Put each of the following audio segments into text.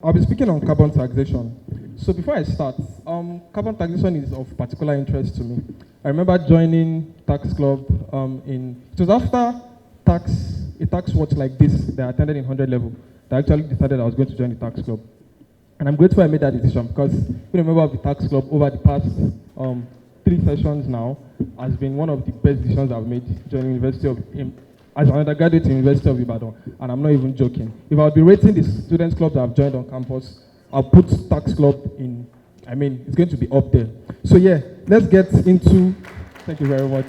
I'll be speaking on carbon taxation. So before I start, carbon taxation is of particular interest to me. I remember joining tax club it was after a tax watch like this that I attended in 100 level that I actually decided I was going to join the tax club. And I'm grateful I made that decision because being a member of the tax club over the past 3 sessions now has been one of the best decisions I've made joining as an undergraduate in University of Ibadan, and I'm not even joking. If I would be rating the students' clubs I've joined on campus, I'll put tax club in, it's going to be up there. So yeah, let's get into, thank you very much.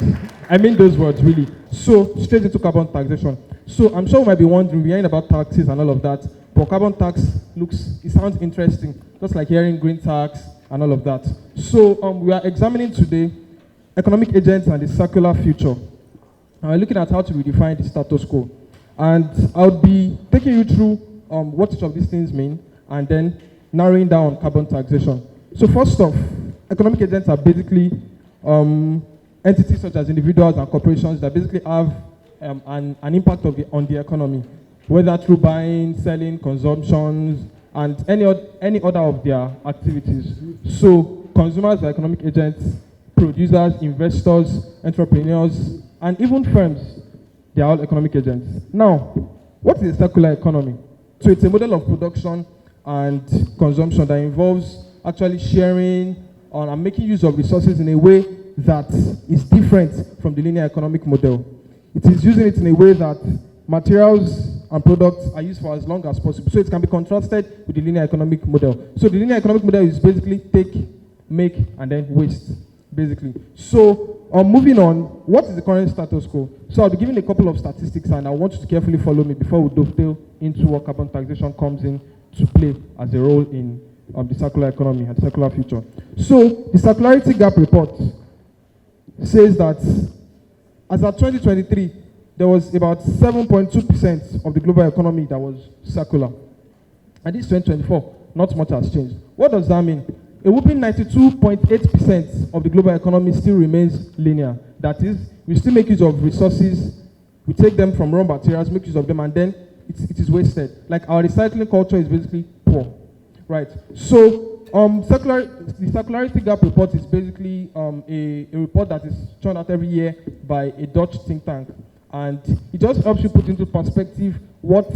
I mean those words, really. So, straight into carbon taxation. So, I'm sure you might be wondering, we're hearing about taxes and all of that, but carbon tax it sounds interesting, just like hearing green tax and all of that. So, we are examining today economic agents and the circular future. And we're looking at how to redefine the status quo. And I'll be taking you through what each of these things mean, and then narrowing down carbon taxation. So first off, economic agents are basically entities such as individuals and corporations that basically have an impact on the economy, whether through buying, selling, consumptions, and any other of their activities. So consumers are economic agents, producers, investors, entrepreneurs, and even firms, they are all economic agents. Now, what is a circular economy? So it's a model of production and consumption that involves actually sharing and making use of resources in a way that is different from the linear economic model. It is using it in a way that materials and products are used for as long as possible. So it can be contrasted with the linear economic model. So the linear economic model is basically take, make, and then waste, basically. So moving on, what is the current status quo? So I'll be giving a couple of statistics, and I want you to carefully follow me before we dovetail into what carbon taxation comes in to play as a role in the circular economy and circular future. So the circularity gap report says that as of 2023, there was about 7.2% of the global economy that was circular. And this 2024, not much has changed. What does that mean? A whopping 92.8% of the global economy still remains linear. That is, we still make use of resources, we take them from raw materials, make use of them, and then it is wasted. Like our recycling culture is basically poor, right? So the circularity gap report is basically a report that is churned out every year by a Dutch think tank, and it just helps you put into perspective what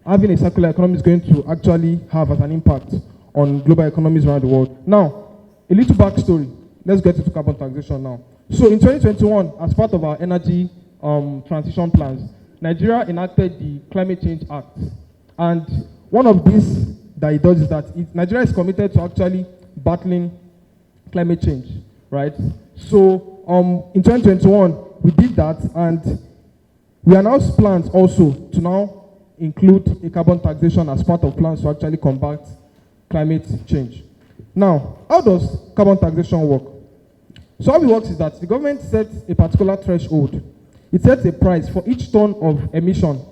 having a circular economy is going to actually have as an impact on global economies around the world. Now, a little backstory. Let's get into carbon taxation now. So in 2021, as part of our energy transition plans, Nigeria enacted the Climate Change Act. And one of these that it does is that Nigeria is committed to actually battling climate change, right? So in 2021, we did that, and we announced plans also to now include a carbon taxation as part of plans to actually combat climate change. Now, how does carbon taxation work? So how it works is that the government sets a particular threshold. It sets a price for each ton of emission,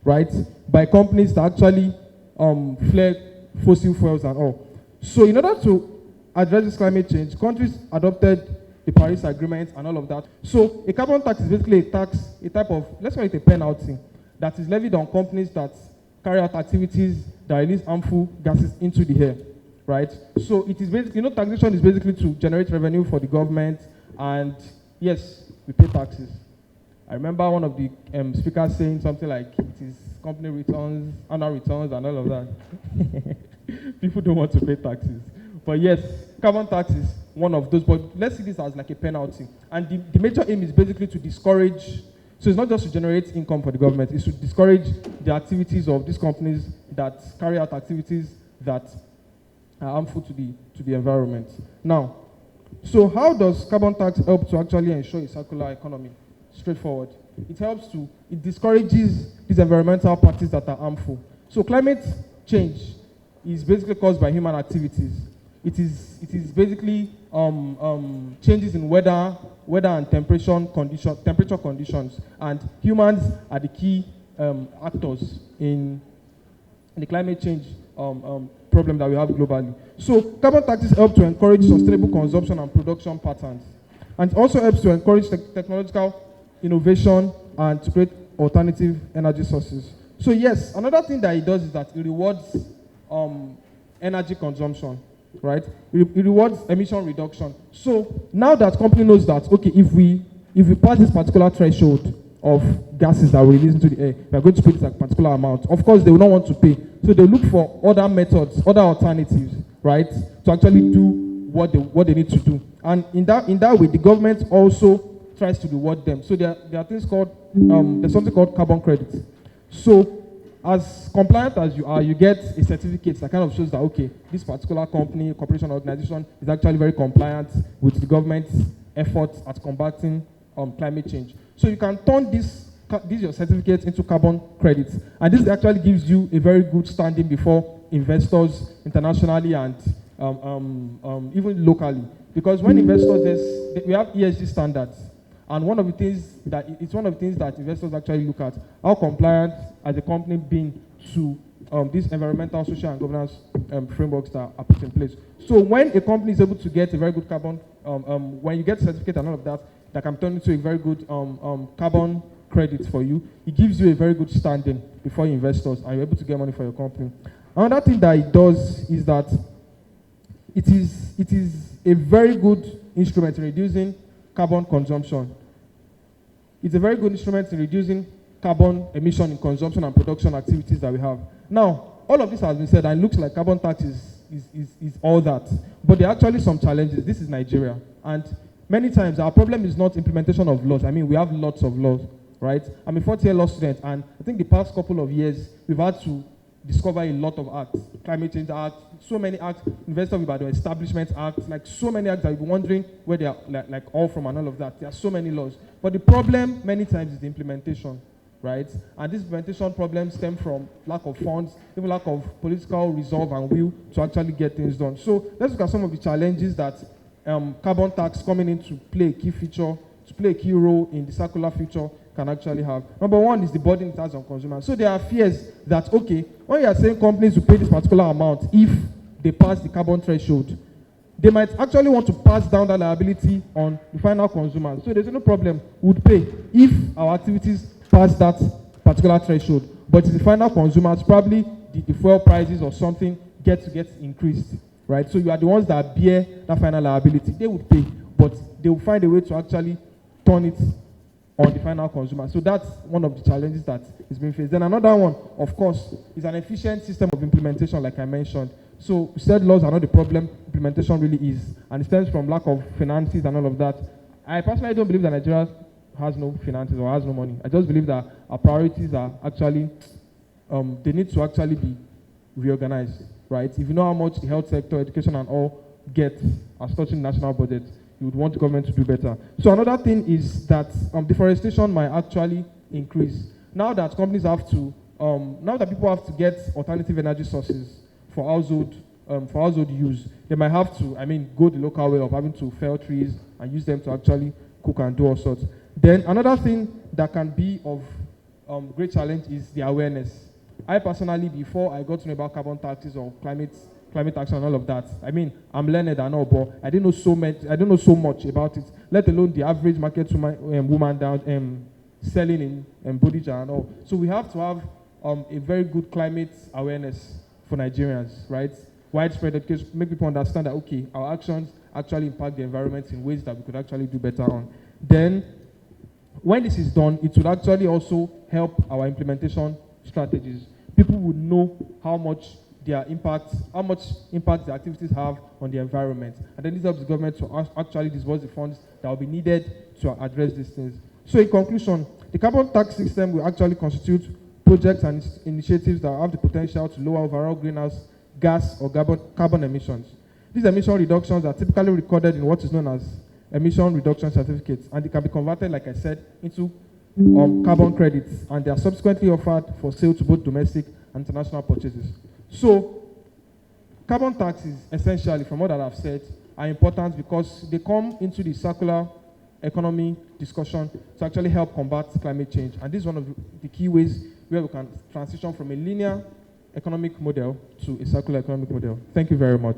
right, by companies that actually flare fossil fuels and all. So in order to address this climate change, countries adopted the Paris Agreement and all of that. So a carbon tax is basically a type of, let's call it a penalty, that is levied on companies that carry out activities that release harmful gases into the air, right? So it is basically, taxation is basically to generate revenue for the government, and yes, we pay taxes. I remember one of the speakers saying something like, it is company returns, annual returns, and all of that. People don't want to pay taxes. But yes, carbon tax is one of those, but let's see this as like a penalty. And the major aim is basically to discourage. So it's not just to generate income for the government, it's to discourage the activities of these companies that carry out activities that are harmful to the environment. Now, so how does carbon tax help to actually ensure a circular economy? Straightforward. It discourages these environmental practices that are harmful. So climate change is basically caused by human activities. It is basically changes in weather and temperature conditions, and humans are the key actors in the climate change problem that we have globally. So carbon taxes help to encourage sustainable consumption and production patterns, and also helps to encourage technological innovation and to create alternative energy sources. So yes, another thing that it does is that it rewards energy consumption, right? It rewards emission reduction. So now that company knows that, okay, if we pass this particular threshold of gases that we release into the air, we are going to pay this a particular amount. Of course, they will not want to pay. So they look for other methods, other alternatives, right, to actually do what they need to do. And in that way, the government also tries to reward them. So there are things called, there's something called carbon credits. So as compliant as you are, you get a certificate that kind of shows that, okay, this particular company, corporation, organization is actually very compliant with the government's efforts at combating climate change. So you can turn this your certificate into carbon credits. And this actually gives you a very good standing before investors internationally and even locally. Because when investors, we have ESG standards. And one of the things that investors actually look at, how compliant as a company being to these environmental, social, and governance frameworks that are put in place. So when a company is able to get a very good carbon, when you get a certificate and all of that, that can turn into a very good carbon credit for you, it gives you a very good standing before investors, and you're able to get money for your company. Another thing that it does is that it is a very good instrument in reducing carbon consumption. It's a very good instrument in reducing carbon emission in consumption and production activities that we have. Now, all of this has been said, and it looks like carbon tax is all that. But there are actually some challenges. This is Nigeria. And many times, our problem is not implementation of laws. I mean, we have lots of laws, right? I'm a fourth-year law student, and I think the past couple of years, we've had to discover a lot of acts. Climate Change Act, so many acts, University of Ibadan Establishment Act, like so many acts that you'll be wondering where they are like all from and all of that. There are so many laws. But the problem many times is the implementation, right? And this implementation problem stems from lack of funds, even lack of political resolve and will to actually get things done. So let's look at some of the challenges that carbon tax coming in to play a key feature, to play a key role in the circular future can actually have. Number one is the burden it has on consumers. So there are fears that, okay, when you are saying companies will pay this particular amount if they pass the carbon threshold, they might actually want to pass down that liability on the final consumers. So there's no problem, we would pay if our activities pass that particular threshold. But the final consumers, probably the fuel prices or something get increased, right? So you are the ones that bear that final liability. They would pay, but they will find a way to actually turn it on the final consumer. So that's one of the challenges that is being faced. Then another one, of course, is an efficient system of implementation, like I mentioned. So said laws are not the problem, implementation really is. And it stems from lack of finances and all of that. I personally don't believe that Nigeria has no finances or has no money. I just believe that our priorities are actually, they need to actually be reorganized, right? If you know how much the health sector, education and all get as touching national budget, you would want the government to do better. So another thing is that deforestation might actually increase. Now that companies have to, now that people have to get alternative energy sources for household use, they might have to, go the local way of having to fell trees and use them to actually cook and do all sorts. Then another thing that can be of great challenge is the awareness. I personally, before I got to know about carbon taxes or climate action and all of that, I'm learned and all, but I didn't know so much about it, let alone the average market woman down selling in Abuja and all. So we have to have a very good climate awareness for Nigerians, right? Widespread education, make people understand that, okay, our actions actually impact the environment in ways that we could actually do better on. Then, when this is done, it would actually also help our implementation strategies. People would know how much impact the activities have on the environment. And then this helps the government to actually disburse the funds that will be needed to address these things. So in conclusion, the carbon tax system will actually constitute projects and initiatives that have the potential to lower overall greenhouse gas or carbon emissions. These emission reductions are typically recorded in what is known as emission reduction certificates, and they can be converted, like I said, into carbon credits, and they are subsequently offered for sale to both domestic and international purchases. So, carbon taxes, essentially, from what I've said, are important because they come into the circular economy discussion to actually help combat climate change. And this is one of the key ways where we can transition from a linear economic model to a circular economic model. Thank you very much.